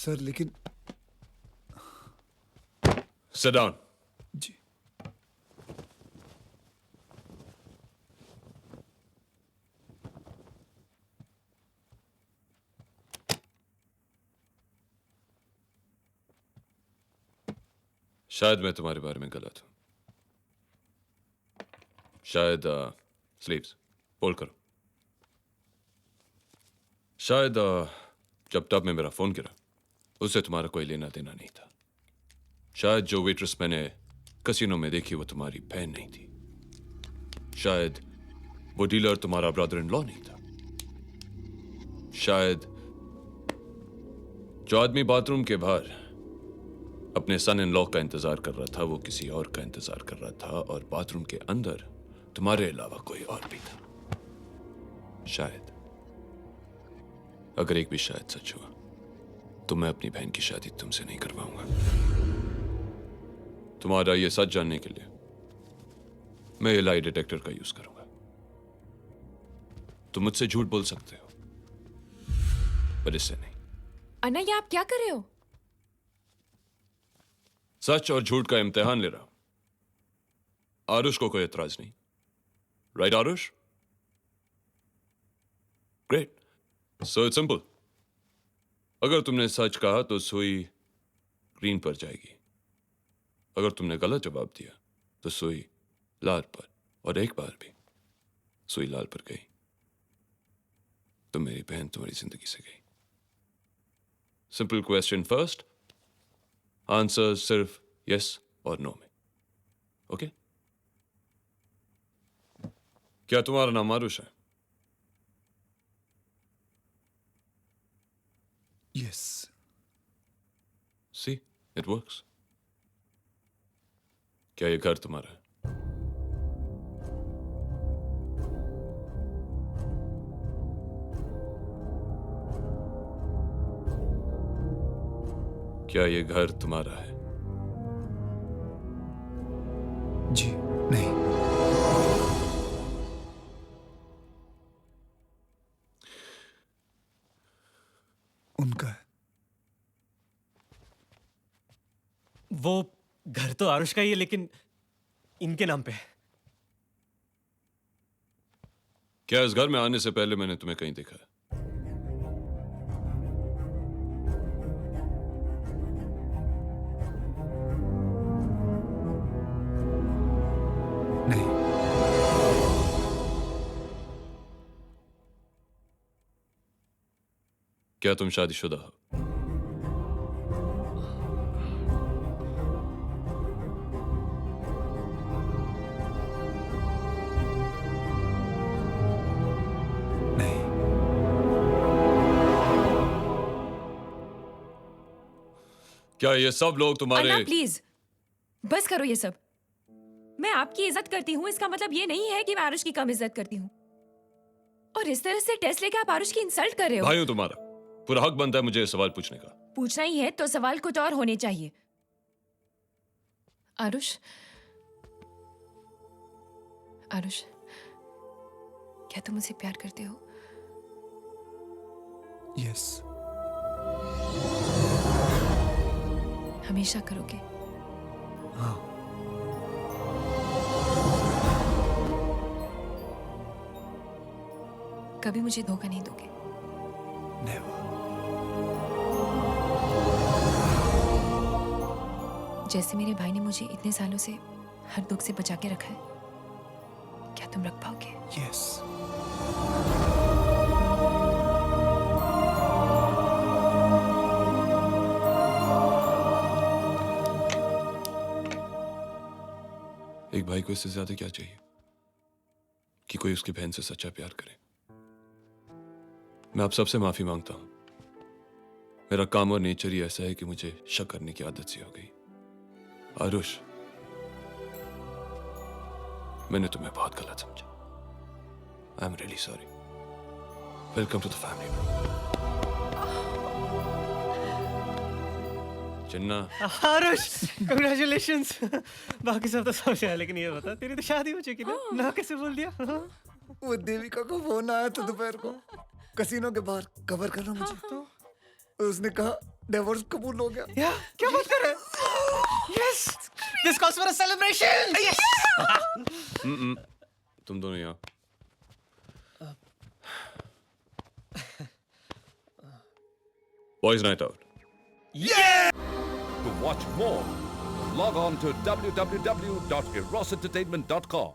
Sir लेकिन Sit down. जी शायद मैं तुम्हारे बारे में गलत हूं। शायद स्लीव्स फोल्ड करो। शायद जब टब में मेरा फोन गिरा उससे तुम्हारा कोई लेना देना नहीं था। शायद जो वेट्रेस मैंने कसिनो में देखी वो तुम्हारी बहन नहीं थी। शायद वो डीलर तुम्हारा ब्रदर इन लॉ नहीं था। शायद जो आदमी बाथरूम के बाहर अपने सन इन लॉ का इंतजार कर रहा था वो किसी और का इंतजार कर रहा था और बाथरूम के अंदर तुम्हारे अलावा कोई और भी था। शायद अगर एक भी शायद सच हुआ तो मैं अपनी बहन की शादी तुमसे नहीं करवाऊंगा। तुम्हारा ये सच जानने के लिए मैं ये लाई डिटेक्टर का यूज करूंगा। तुम मुझसे झूठ बोल सकते हो पर इससे नहीं। अन्ना, ये आप क्या कर रहे हो? सच और झूठ का इम्तिहान ले रहा हूं। आरुष को कोई एतराज नहीं, right Aarush? Great. So it's simple. अगर तुमने सच कहा तो सुई ग्रीन पर जाएगी। अगर तुमने गलत जवाब दिया तो सुई लाल पर, और एक बार भी सुई लाल पर गई तो मेरी बहन तुम्हारी जिंदगी से गई। सिंपल क्वेश्चन फर्स्ट, आंसर सिर्फ यस और नो में। ओके? क्या तुम्हारा नाम आरुष है? Yes see it works. क्या ये घर तुम्हारा है? क्या ये घर तुम्हारा है? जी नहीं उनका है। वो घर तो आरुष का ही है लेकिन इनके नाम पे है। क्या इस घर में आने से पहले मैंने तुम्हें कहीं देखा है? नहीं क्या तुम शादीशुदा हो? नहीं क्या ये सब लोग तुम्हारे अन्ना प्लीज बस करो ये सब। मैं आपकी इज्जत करती हूँ, इसका मतलब ये नहीं है कि मैं आरुष की कम इज्जत करती हूँ। और इस तरह से टेस्ट लेके आप आरुष की इंसल्ट कर रहे हो। भाई हूं तुम्हारा, पूरा हक बनता है मुझे ये सवाल पूछने का। पूछना ही है तो सवाल कुछ और होने चाहिए। आरुष, आरुष, क्या तुम मुझसे प्यार करते हो? यस हमेशा करोगे? हाँ कभी मुझे धोखा नहीं दोगे? नेवर। जैसे मेरे भाई ने मुझे इतने सालों से हर दुख से बचा के रखा है, क्या तुम रख पाओगे? यस एक भाई को इससे ज्यादा क्या चाहिए कि कोई उसकी बहन से सच्चा प्यार करे। मैं आप सबसे माफी मांगता हूं। मेरा काम और नेचर ही ऐसा है कि मुझे शक करने की आदत सी हो गई। आरुष, मैंने तुम्हें बहुत गलत समझा। I am really sorry. Welcome to the family. Chinna, Aarush congratulations. बाकी सब तो समझ आया लेकिन ये बता, तेरी तो शादी हो चुकी ना? ना कैसे बोल दिया? वो देविका को फोन आया था दोपहर को, कसिनो के बाहर कवर करना मुझे। तो उसने कहा डिवोर्स कबूल हो गया। या क्या बात कर रहे हैं? Yes, this calls for a celebration. Yes. तुम दोनों यहाँ boys night out. To watch more, log on to www.erosentertainment.com.